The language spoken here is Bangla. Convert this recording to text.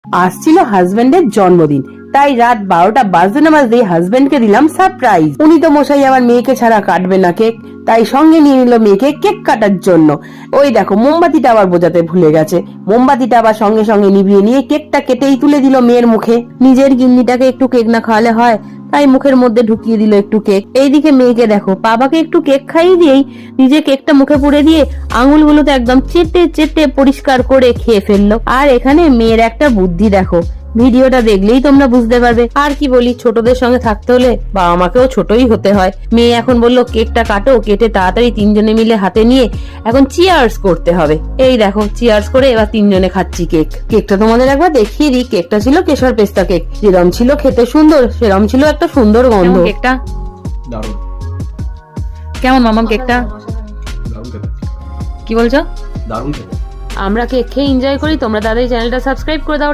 আসছিল হাজবেন্ডের জন্মদিন, তাই রাত 12টা বাজতে না বাজতেই হাজবেন্ডকে দিলাম সারপ্রাইজ। উনি তো মশাই আমার মেয়েকে ছাড়া কাটবে না কেক, তাই সঙ্গে নিয়ে নিল মেয়েকে কেক কাটার জন্য। ওই দেখো মোমবাতিটা আবার বোঝাতে ভুলে গেছে, মোমবাতিটা আবার সঙ্গে সঙ্গে নিভিয়ে নিয়ে কেকটা কেটেই তুলে দিল মেয়ের মুখে। নিজের গিন্নিটাকে একটু কেক না খাওয়ালে হয়, তাই মুখের মধ্যে ঢুকিয়ে দিল একটু কেক। এইদিকে মেয়েকে দেখো, বাবাকে একটু কেক খাইয়ে দিয়েই নিজে কেকটা মুখে পুড়ে দিয়ে আঙুলগুলোতে একদম চেটে চেটে পরিষ্কার করে খেয়ে ফেললো। আর এখানে মেয়ের একটা বুদ্ধি দেখো, ভিডিওটা দেখলেই তোমরা বুঝতে পারবে। আর কি বলি, ছোটদের সঙ্গে থাকতে হলে বাবা মাকেও ছোটই হতে হয়। মেয়ে এখন বললো কেকটা কাটো, কেটে তাড়াতাড়ি তিনজনে মিলে হাতে নিয়ে এখন চিয়ার্স করতে হবে। এই দেখো চিয়ার্স করে এবার তিনজনে খাচ্ছি কেক। কেকটা তোমাদের একবার দেখিয়ে দিই। কেকটা ছিল কেশর পেস্তা কেক, যেরম ছিল খেতে সুন্দর, সেরম ছিল একটা সুন্দর গন্ধ। কেকটা দারুণ। কেমন মামাম কেকটা? দারুণ খেতে। কি বলছো? দারুণ খেতে। আমরা কেক খেয়ে এনজয় করি, তোমরা তাদের চ্যানেলটা সাবস্ক্রাইব করে দাও।